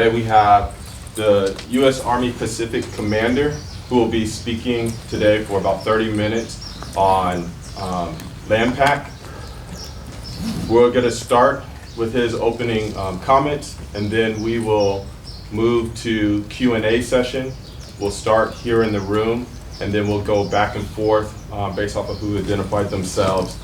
Today we have the U.S. Army Pacific Commander who will be speaking today for about 30 minutes on LANPAC. We're going to start with his opening comments, and then we will move to Q&A session. We'll start here in the room, and then we'll go back and forth based off of who identified themselves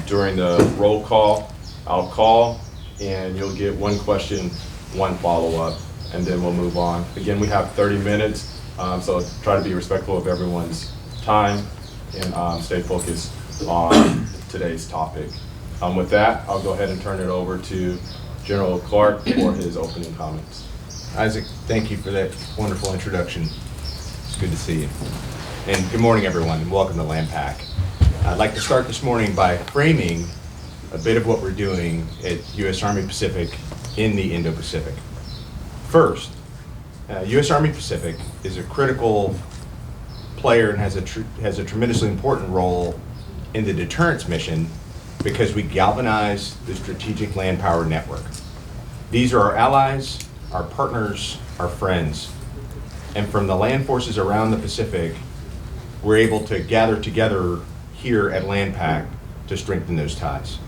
during the roll call. I'll call, and you'll get one question, one follow-up, and then we'll move on. Again, we have 30 minutes, so try to be respectful of everyone's time and stay focused on today's topic. With that, I'll go ahead and turn it over to General Clark for his opening comments. Isaac, thank you for that wonderful introduction. It's good to see you. And good morning, everyone, and welcome to LANPAC. I'd like to start this morning by framing a bit of what we're doing at U.S. Army Pacific in the Indo-Pacific. First, U.S. Army Pacific is a critical player and has a tremendously important role in the deterrence mission because we galvanize the strategic land power network. These are our allies, our partners, our friends. And from the land forces around the Pacific, we're able to gather together here at LANPAC to strengthen those ties.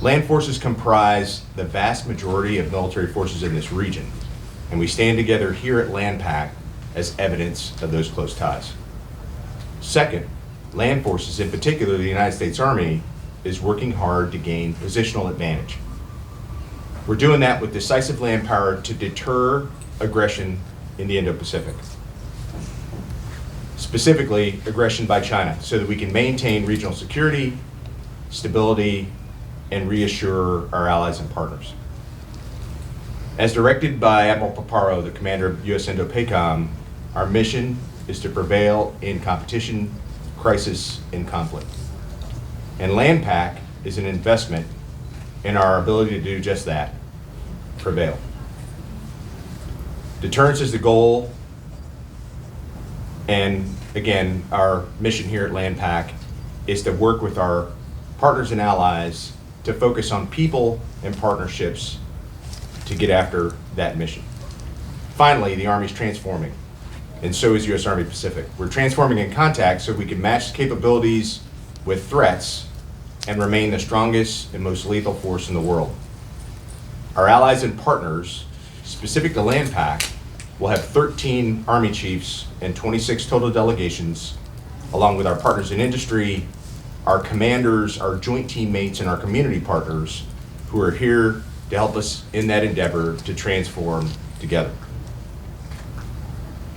Land forces comprise the vast majority of military forces in this region, and we stand together here at LANPAC as evidence of those close ties. Second, land forces, in particular the United States Army, is working hard to gain positional advantage. We're doing that with decisive land power to deter aggression in the Indo-Pacific. Specifically, aggression by China, so that we can maintain regional security, stability, and reassure our allies and partners. As directed by Admiral Paparo, the commander of U.S. IndoPACOM, our mission is to prevail in competition, crisis, and conflict. And LANPAC is an investment in our ability to do just that, prevail. Deterrence is the goal, and again, our mission here at LANPAC is to work with our partners and allies to focus on people and partnerships to get after that mission. Finally, the Army's transforming, and so is U.S. Army Pacific. We're transforming in contact so we can match capabilities with threats and remain the strongest and most lethal force in the world. Our allies and partners, specific to LANPAC, will have 13 Army chiefs and 26 total delegations, along with our partners in industry, our commanders, our joint teammates, and our community partners who are here to help us in that endeavor to transform together.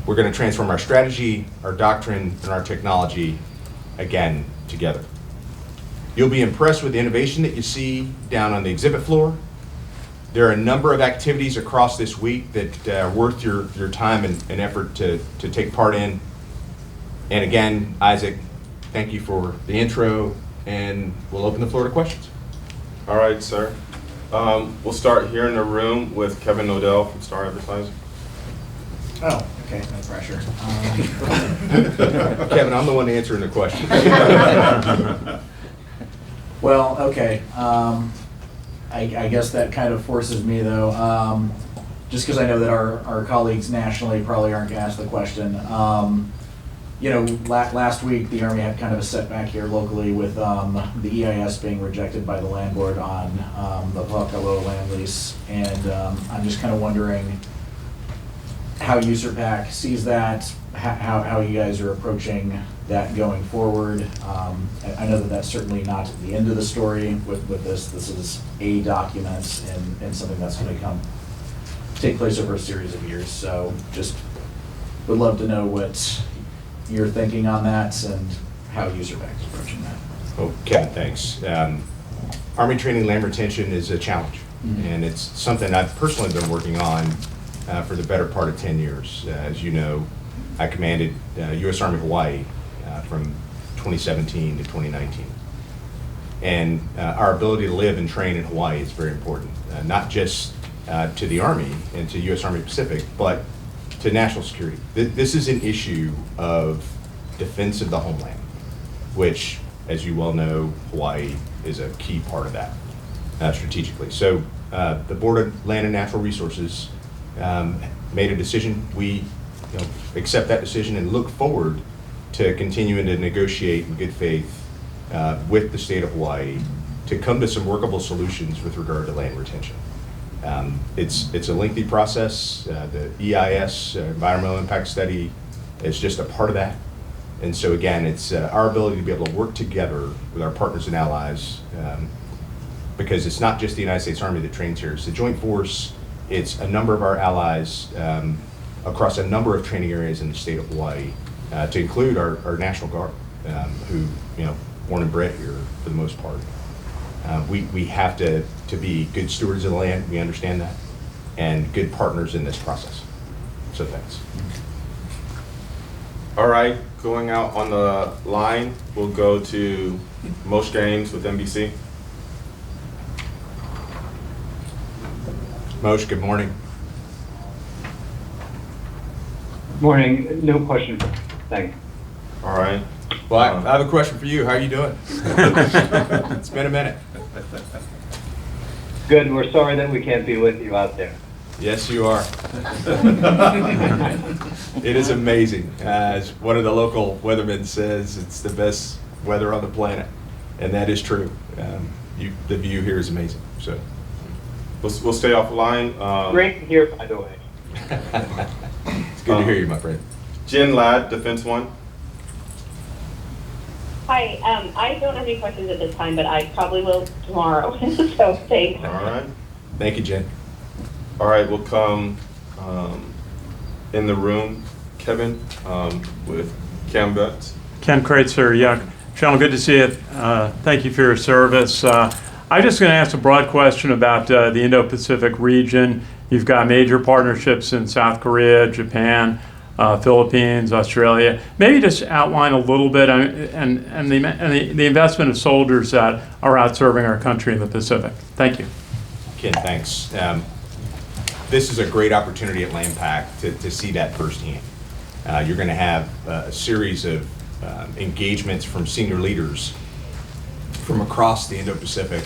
We're going to transform our strategy, our doctrine, and our technology, again, together. You'll be impressed with the innovation that you see down on the exhibit floor. There are a number of activities across this week that are worth your time and effort to take part in. And again, Isaac, thank you for the intro, and we'll open the floor to questions. All right, sir. We'll start here in the room with Kevin Odell from Star Advertising. Oh, okay, no pressure. Kevin, I'm the one answering the question. Well, okay. I guess that kind of forces me, though, just because I know that our colleagues nationally probably aren't going to ask the question. You know, last week the Army had kind of a setback here locally with the EIS being rejected by the land board on the Pocatello land lease, and I'm just kind of wondering how USERPAC sees that, how you guys are approaching that going forward. I know that that's certainly not the end of the story with this. This is a document and something that's going to take place over a series of years. So just would love to know what you're thinking on that and how USERPAC is approaching that. Oh, Kevin, thanks. Army training land retention is a challenge, and it's something I've personally been working on for the better part of 10 years. As you know, I commanded U.S. Army Hawaii from 2017 to 2019. And our ability to live and train in Hawaii is very important, not just to the Army and to U.S. Army Pacific, but to national security. This is an issue of defense of the homeland, which, as you well know, Hawaii is a key part of that strategically. So the Board of Land and Natural Resources made a decision. We accept that decision and look forward to continuing to negotiate in good faith with the state of Hawaii to come to some workable solutions with regard to land retention. It's a lengthy process. The EIS, Environmental Impact Study, is just a part of that. And so again, it's our ability to be able to work together with our partners and allies, because it's not just the United States Army that trains here. It's the Joint Force. It's a number of our allies across a number of training areas in the state of Hawaii, to include our National Guard, who, born and bred here for the most part. We have to be good stewards of the land. We understand that, and good partners in this process. So thanks. All right, going out on the line, we'll go to Mosh James with NBC. Mosh, good morning. Morning. No question. Thanks. All right. Well, I have a question for you. How are you doing? It's been a minute. Good. We're sorry that we can't be with you out there. Yes, you are. It is amazing. As one of the local weathermen says, it's the best weather on the planet. And that is true. The view here is amazing. So We'll stay offline. Great to hear, by the way. It's good to hear you, my friend. Jen Ladd, Defense One. Hi, I don't have any questions at this time, but I probably will tomorrow, so thanks. All right. Thank you, Jen. All right, we'll come in the room, Kevin, with Cam Butts. Ken Kraetzer, yeah. Sean, good to see you. Thank you for your service. I'm just going to ask a broad question about the Indo-Pacific region. You've got major partnerships in South Korea, Japan, Philippines, Australia. Maybe just outline a little bit and the investment of soldiers that are out serving our country in the Pacific. Thank you. Ken, thanks. This is a great opportunity at LandPac to see that firsthand. You're going to have a series of engagements from senior leaders from across the Indo-Pacific,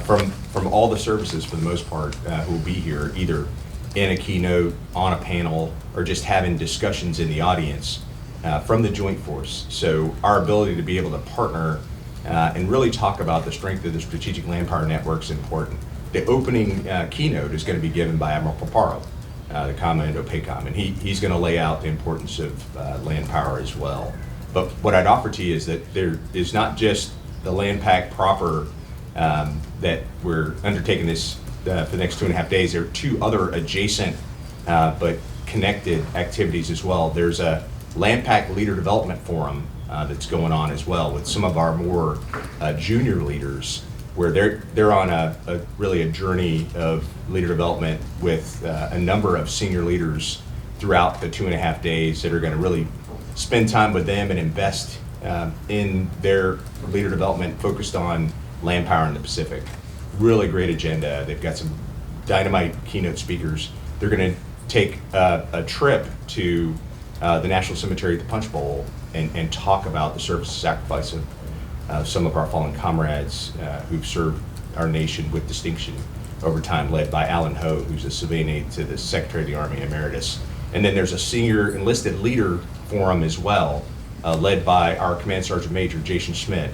from all the services for the most part, who will be here either in a keynote, on a panel, or just having discussions in the audience from the Joint Force. So our ability to be able to partner and really talk about the strength of the Strategic Land Power Network is important. The opening keynote is going to be given by Admiral Paparo, the Commandant IndoPACOM, and he's going to lay out the importance of land power as well. But what I'd offer to you is that there is not just the LandPac proper that we're undertaking this for the next 2.5 days. There are two other adjacent but connected activities as well. There's a LandPac Leader Development Forum that's going on as well with some of our more junior leaders, where they're on really a journey of leader development with a number of senior leaders throughout the 2.5 days that are going to really spend time with them and invest in their leader development focused on land power in the Pacific. Really great agenda. They've got some dynamite keynote speakers. They're going to take a trip to the National Cemetery at the Punch Bowl and talk about the service and sacrifice of some of our fallen comrades who've served our nation with distinction over time, led by Alan Ho, who's a civilian aide to the Secretary of the Army Emeritus. And then there's a senior enlisted leader forum as well, led by our Command Sergeant Major, Jason Schmidt,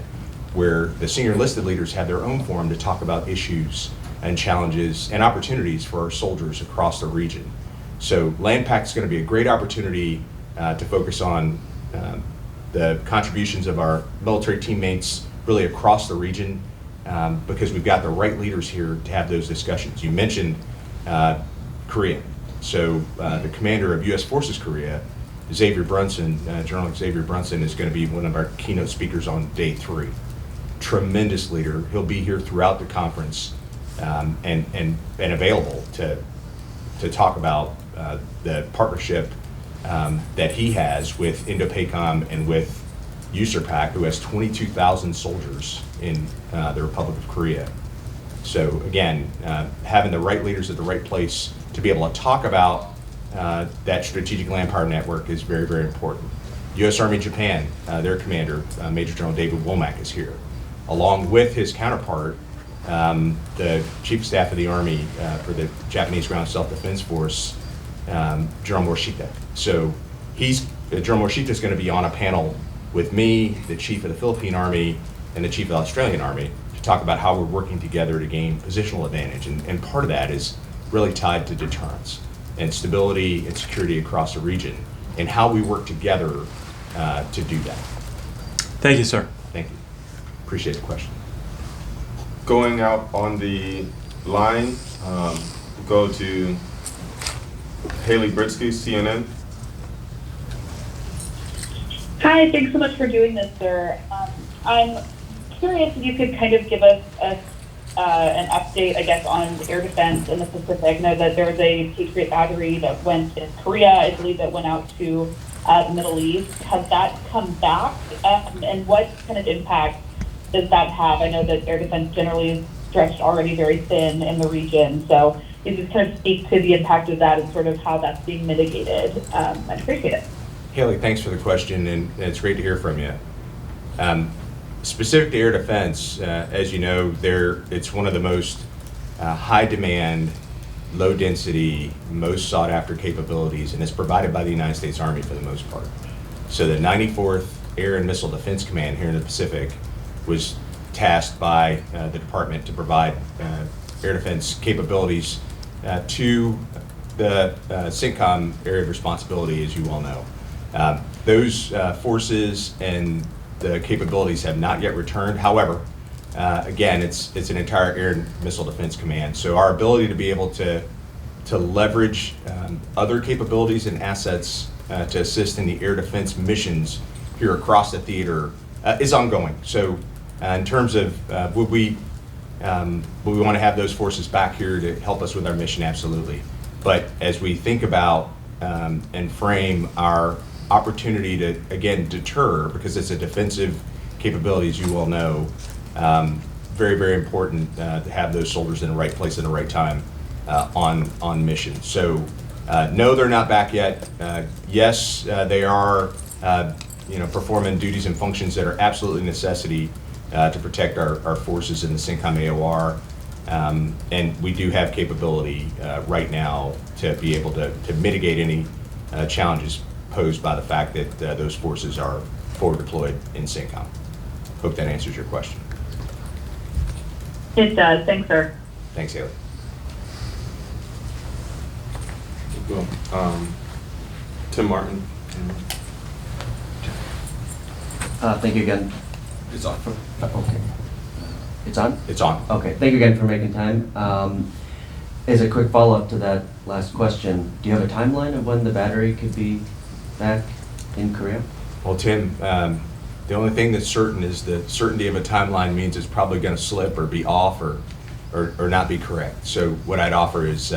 where the senior enlisted leaders have their own forum to talk about issues and challenges and opportunities for our soldiers across the region. So LandPac is going to be a great opportunity to focus on the contributions of our military teammates really across the region, because we've got the right leaders here to have those discussions. You mentioned Korea. So the commander of U.S. Forces Korea, Xavier Brunson, General Xavier Brunson, is going to be one of our keynote speakers on day 3. Tremendous leader. He'll be here throughout the conference and available to talk about the partnership that he has with IndoPACOM and with USERPAC, who has 22,000 soldiers in the Republic of Korea. So again, having the right leaders at the right place to be able to talk about that strategic land power network is very, very important. U.S. Army Japan, their commander, Major General David Womack, is here, along with his counterpart, the Chief of Staff of the Army for the Japanese Ground Self-Defense Force, General Morishita. So General Morishita is going to be on a panel with me, the Chief of the Philippine Army, and the Chief of the Australian Army to talk about how we're working together to gain positional advantage. And part of that is really tied to deterrence and stability and security across the region and how we work together to do that. Thank you, sir. Thank you. Appreciate the question. Going out on the line, go to Haley Britsky, CNN. Hi, thanks so much for doing this, sir. I'm curious if you could kind of give us an update, I guess, on air defense in the Pacific. I know that there was a Patriot battery that went to Korea, I believe, that went out to the Middle East. Has that come back? And what kind of impact does that have? I know that air defense generally is stretched already very thin in the region. So you just kind of speak to the impact of that and sort of how that's being mitigated. I'd appreciate it. Haley, thanks for the question, and it's great to hear from you. Specific to air defense, as you know, it's one of the most high-demand, low-density, most sought-after capabilities, and it's provided by the United States Army for the most part. So the 94th Air and Missile Defense Command here in the Pacific was tasked by the department to provide air defense capabilities to the CENTCOM area of responsibility, as you well know. Those forces and the capabilities have not yet returned. However, again, it's an entire air and missile defense command. So our ability to be able to leverage other capabilities and assets to assist in the air defense missions here across the theater is ongoing. So in terms of would we want to have those forces back here to help us with our mission? Absolutely. But as we think about and frame our opportunity to, again, deter, because it's a defensive capability, as you well know, very, very important to have those soldiers in the right place at the right time on mission. So no, they're not back yet. Yes, they are performing duties and functions that are absolutely necessity to protect our forces in the CENTCOM AOR. And we do have capability right now to be able to mitigate any challenges posed by the fact that those forces are forward deployed in CENTCOM. Hope that answers your question. It does. Thanks, sir. Thanks, Haley. Tim Martin. Thank you again. It's on. Okay. It's on? It's on. Okay, thank you again for making time. As a quick follow-up to that last question, do you have a timeline of when the battery could be back in Korea? Well, Tim, the only thing that's certain is the certainty of a timeline means it's probably going to slip or be off or not be correct. So what I'd offer is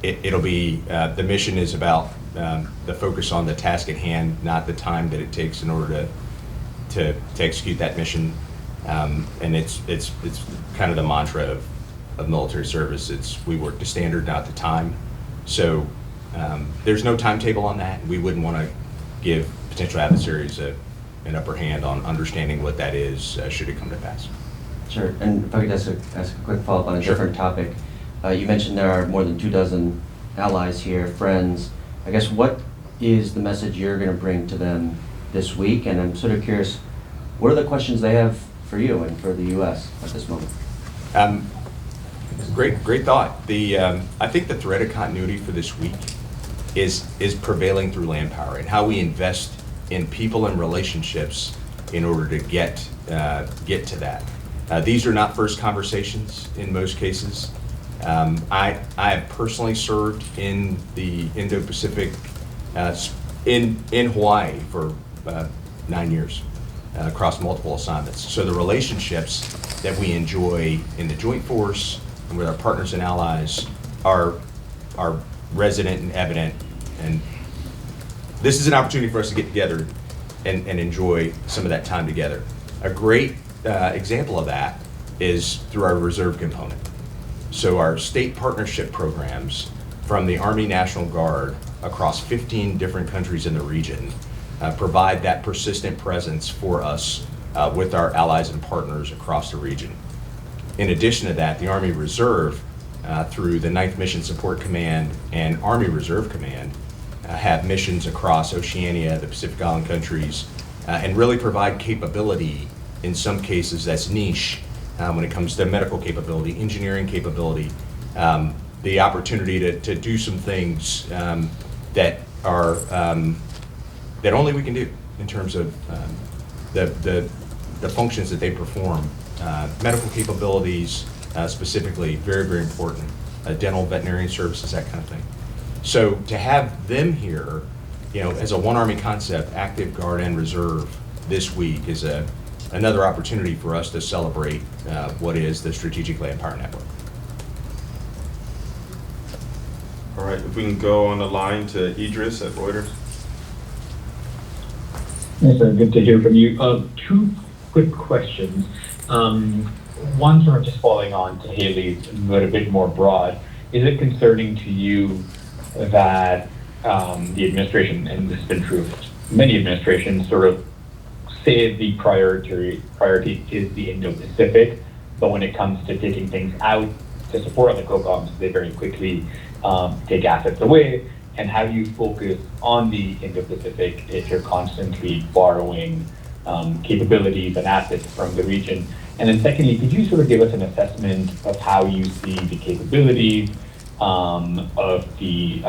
it'll be, the mission is about the focus on the task at hand, not the time that it takes in order to execute that mission. And it's kind of the mantra of military service. It's we work to standard, not to time. So there's no timetable on that. We wouldn't want to give potential adversaries an upper hand on understanding what that is should it come to pass. Sure, and if I could ask a quick follow-up on a different topic. You mentioned there are more than 24 allies here, friends. I guess what is the message you're going to bring to them this week? And I'm sort of curious, what are the questions they have for you and for the U.S. at this moment? Great thought. I think the thread of continuity for this week is prevailing through land power and how we invest in people and relationships in order to get to that. These are not first conversations in most cases. I have personally served in the Indo-Pacific in Hawaii for 9 years across multiple assignments. So the relationships that we enjoy in the Joint Force and with our partners and allies are resident and evident. And this is an opportunity for us to get together and enjoy some of that time together. A great example of that is through our reserve component. So our state partnership programs from the Army National Guard across 15 different countries in the region provide that persistent presence for us with our allies and partners across the region. In addition to that, the Army Reserve, through the 9th Mission Support Command and Army Reserve Command, have missions across Oceania, the Pacific Island countries, and really provide capability, in some cases that's niche, when it comes to medical capability, engineering capability, the opportunity to do some things that are that only we can do in terms of the functions that they perform. Medical capabilities, specifically, very, very important. Dental, veterinarian services, that kind of thing. So to have them here, as a One Army concept, active, guard, and reserve this week is another opportunity for us to celebrate what is the Strategic Land Power Network. All right, if we can go on the line to Idris at Reuters. Yes, sir. Good to hear from you. Two quick questions. One sort of just following on to Haley's, but a bit more broad. Is it concerning to you that the administration, and this has been true of many administrations, sort of say the priority is the Indo-Pacific, but when it comes to taking things out to support the COCOMs, they very quickly take assets away? And how do you focus on the Indo-Pacific if you're constantly borrowing capabilities and assets from the region? And then secondly, could you sort of give us an assessment of how you see the capabilities of the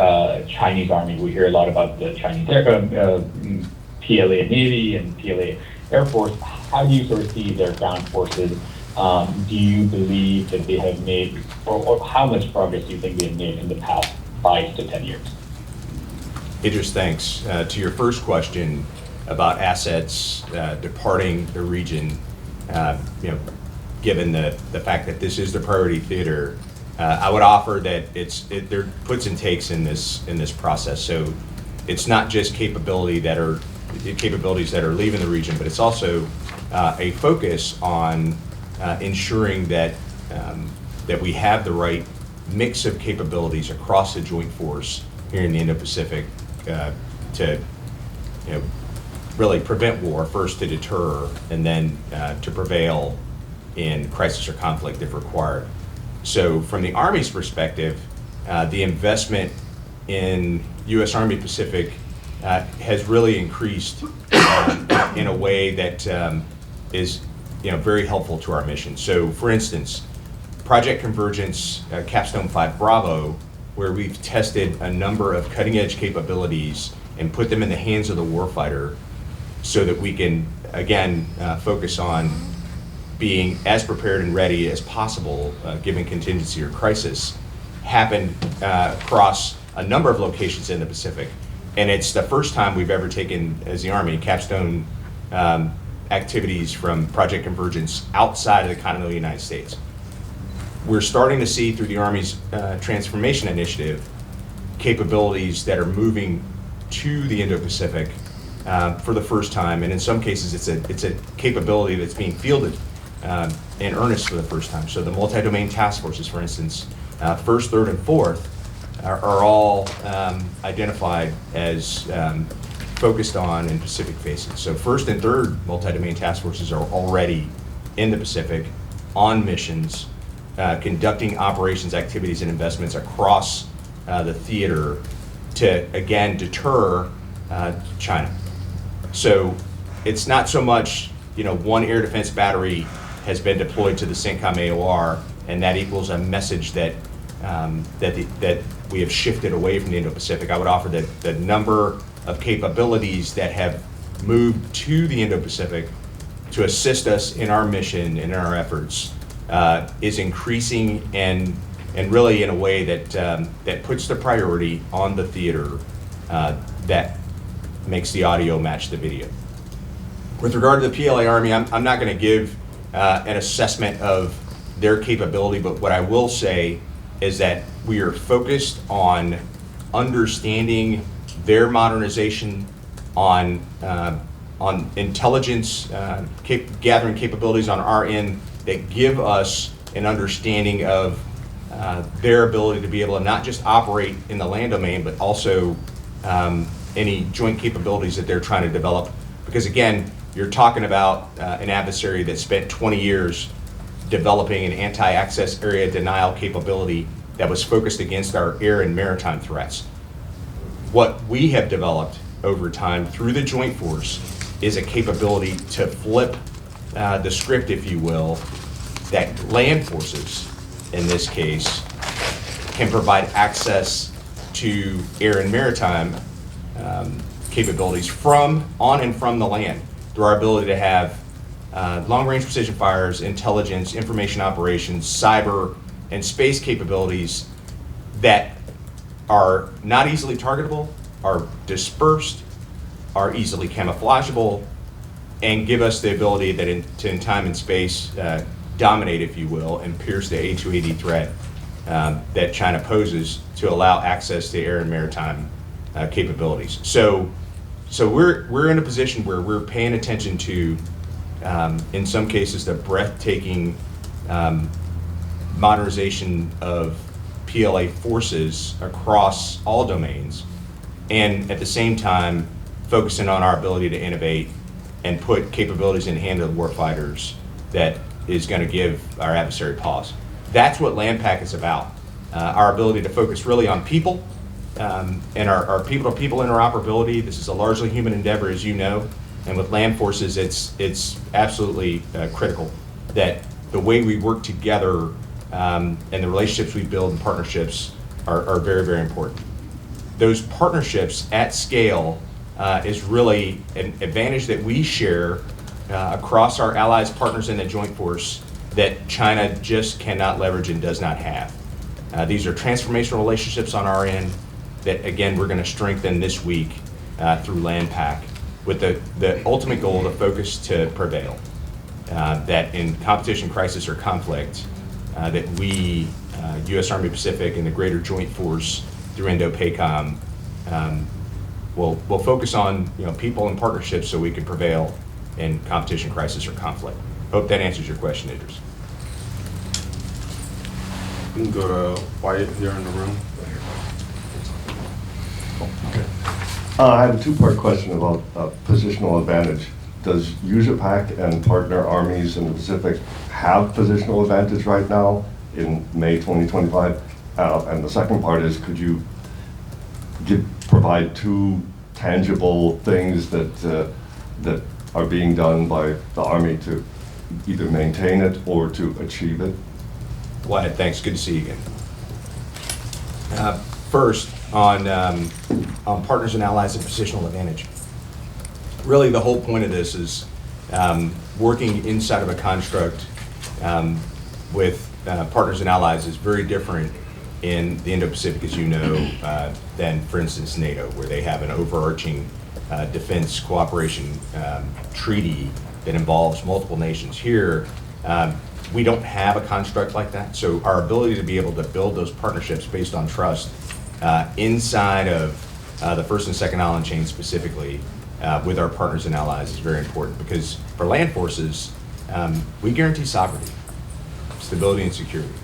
Chinese Army? We hear a lot about the Chinese PLA Navy and PLA Air Force. How do you sort of see their ground forces? Do you believe that they have made, or how much progress do you think they have made in the past 5 to 10 years? Idris, thanks. To your first question about assets departing the region, given the fact that this is the priority theater, I would offer that there are puts and takes in this process. So it's not just capabilities that are leaving the region, but it's also a focus on ensuring that we have the right mix of capabilities across the joint force here in the Indo-Pacific to really prevent war, first to deter, and then to prevail in crisis or conflict if required. So from the Army's perspective, the investment in U.S. Army Pacific has really increased in a way that is very helpful to our mission. So for instance, Project Convergence Capstone 5 Bravo, where we've tested a number of cutting edge capabilities and put them in the hands of the warfighter so that we can, again, focus on being as prepared and ready as possible given contingency or crisis, happened across a number of locations in the Pacific. And it's the first time we've ever taken, as the Army, capstone activities from Project Convergence outside of the continental United States. We're starting to see through the Army's transformation initiative capabilities that are moving to the Indo-Pacific for the first time, and in some cases it's a capability that's being fielded in earnest for the first time. So the multi-domain task forces, for instance, first, third, and fourth are all identified as focused on in Pacific facing. So first and third multi-domain task forces are already in the Pacific on missions, conducting operations, activities, and investments across the theater to, again, deter China. So it's not so much, one air defense battery has been deployed to the CENTCOM AOR, and that equals a message that that we have shifted away from the Indo-Pacific. I would offer that the number of capabilities that have moved to the Indo-Pacific to assist us in our mission and in our efforts is increasing, and really in a way that puts the priority on the theater that makes the audio match the video. With regard to the PLA Army, I'm not going to give an assessment of their capability, but what I will say is that we are focused on understanding their modernization, on intelligence gathering capabilities on our end that give us an understanding of their ability to be able to not just operate in the land domain, but also any joint capabilities that they're trying to develop. Because again, you're talking about an adversary that spent 20 years developing an anti-access area denial capability that was focused against our air and maritime threats. What we have developed over time through the Joint Force is a capability to flip the script, if you will, that land forces, in this case, can provide access to air and maritime capabilities on and from the land through our ability to have long-range precision fires, intelligence, information operations, cyber, and space capabilities that are not easily targetable, are dispersed, are easily camouflageable, and give us the ability that in time and space dominate, if you will, and pierce the A280 threat that China poses to allow access to air and maritime capabilities. So we're in a position where we're paying attention to, in some cases, the breathtaking modernization of PLA forces across all domains, and at the same time focusing on our ability to innovate and put capabilities in the hand of the warfighters that is going to give our adversary pause. That's what LandPack is about. Our ability to focus really on people and our people-to-people interoperability. This is a largely human endeavor, as you know, and with land forces, it's absolutely critical that the way we work together and the relationships we build and partnerships are very, very important. Those partnerships at scale is really an advantage that we share across our allies, partners in the Joint Force that China just cannot leverage and does not have. These are transformational relationships on our end that, again, we're going to strengthen this week through LandPack with the ultimate goal, the focus to prevail. That in competition, crisis, or conflict, that we, U.S. Army Pacific and the greater Joint Force through IndoPACOM, will focus on people and partnerships so we can prevail in competition, crisis, or conflict. Hope that answers your question, Idris. We can go to Wyatt here in the room. I have a two-part question about positional advantage. Does USAPAC and partner armies in the Pacific have positional advantage right now in May 2025? And the second part is, could you provide two tangible things that are being done by the Army to either maintain it or to achieve it? Wyatt, thanks. Good to see you again. First, on partners and allies and positional advantage. Really, the whole point of this is working inside of a construct with partners and allies is very different in the Indo-Pacific, as you know, than, for instance, NATO, where they have an overarching defense cooperation treaty that involves multiple nations. Here, we don't have a construct like that, so our ability to be able to build those partnerships based on trust inside of the first and second island chain specifically with our partners and allies is very important, because for land forces, we guarantee sovereignty, stability, and security.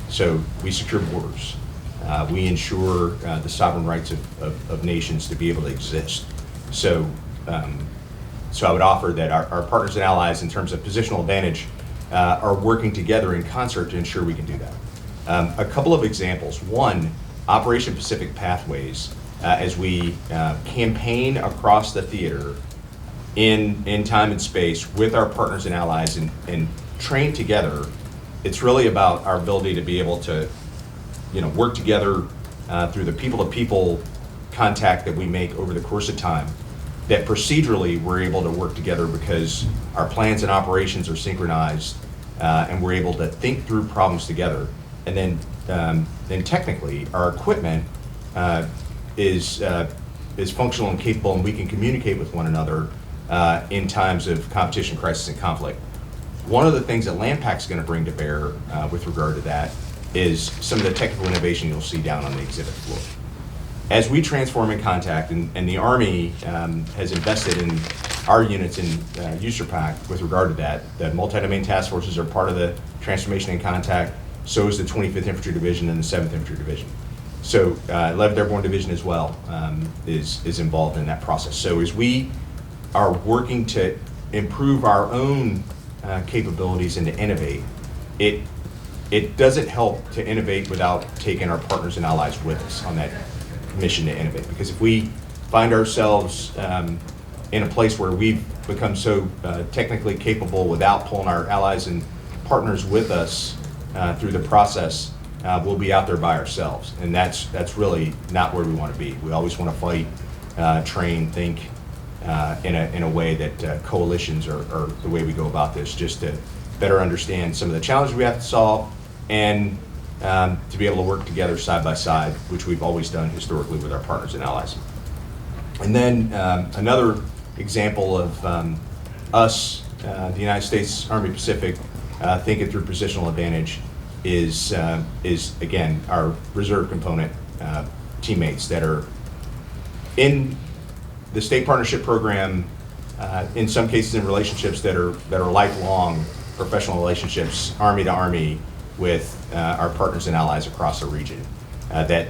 So we secure borders. We ensure the sovereign rights of nations to be able to exist. So I would offer that our partners and allies in terms of positional advantage are working together in concert to ensure we can do that. A couple of examples. One, Operation Pacific Pathways, as we campaign across the theater in time and space with our partners and allies and train together. It's really about our ability to be able to work together through the people-to-people contact that we make over the course of time, that procedurally we're able to work together because our plans and operations are synchronized and we're able to think through problems together. And then technically our equipment is functional and capable, and we can communicate with one another in times of competition, crisis, and conflict. One of the things that LandPack's going to bring to bear with regard to that is some of the technical innovation you'll see down on the exhibit floor. As we transform in contact, and the Army has invested in our units in USAPAC with regard to that, the multi-domain task forces are part of the transformation in contact, so is the 25th Infantry Division and the 7th Infantry Division. So 11th Airborne Division as well is involved in that process. So as we are working to improve our own capabilities and to innovate, it doesn't help to innovate without taking our partners and allies with us on that mission to innovate. Because if we find ourselves in a place where we've become so technically capable without pulling our allies and partners with us through the process, we'll be out there by ourselves. And that's really not where we want to be. We always want to fight, train, think in a way that coalitions are the way we go about this, just to better understand some of the challenges we have to solve and to be able to work together side by side, which we've always done historically with our partners and allies. And then another example of us, the United States Army Pacific, thinking through positional advantage is again our reserve component teammates that are in the state partnership program, in some cases in relationships that are lifelong professional relationships, Army to Army, with our partners and allies across the region. That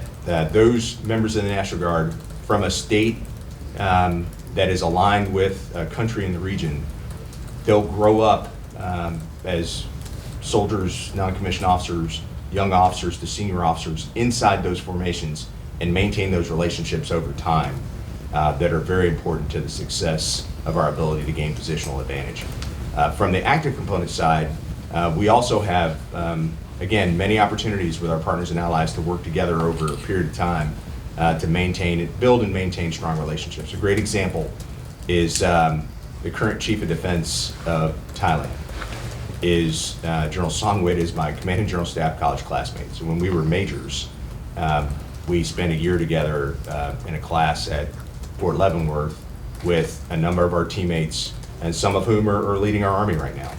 those members of the National Guard from a state that is aligned with a country in the region, they'll grow up as soldiers, non-commissioned officers, young officers to senior officers inside those formations and maintain those relationships over time that are very important to the success of our ability to gain positional advantage. From the active component side, we also have, again, many opportunities with our partners and allies to work together over a period of time to build and maintain strong relationships. A great example is the current Chief of Defense of Thailand. General Songwit is my Commanding General Staff college classmate. So when we were majors, we spent a year together in a class at Fort Leavenworth with a number of our teammates, and some of whom are leading our Army right now.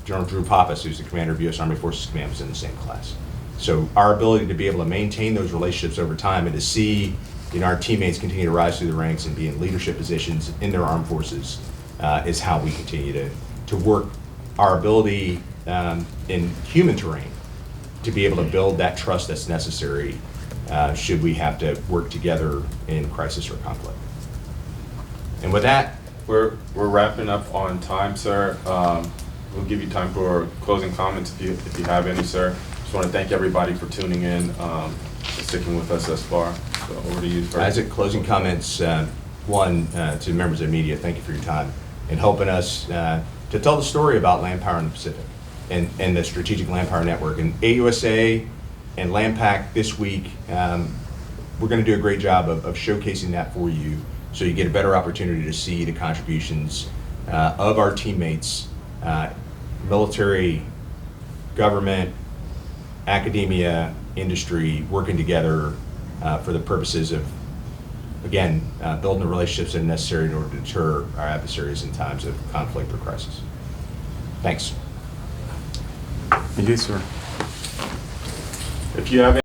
General Drew Pappas, who's the commander of U.S. Army Forces Command, was in the same class. So our ability to be able to maintain those relationships over time and to see our teammates continue to rise through the ranks and be in leadership positions in their armed forces is how we continue to work our ability in human terrain to be able to build that trust that's necessary should we have to work together in crisis or conflict. And with that, We're wrapping up on time, sir. We'll give you time for closing comments if you have any, sir. Just want to thank everybody for tuning in, sticking with us thus far. So over to you, sir. as a closing comments, one, to members of the media, thank you for your time in helping us to tell the story about land power in the Pacific and the Strategic Land Power Network. And AUSA and LandPac this week, we're going to do a great job of showcasing that for you so you get a better opportunity to see the contributions of our teammates, military, government, academia, industry, working together for the purposes of, again, building the relationships that are necessary in order to deter our adversaries in times of conflict or crisis. Thanks. Thank you, sir. If you have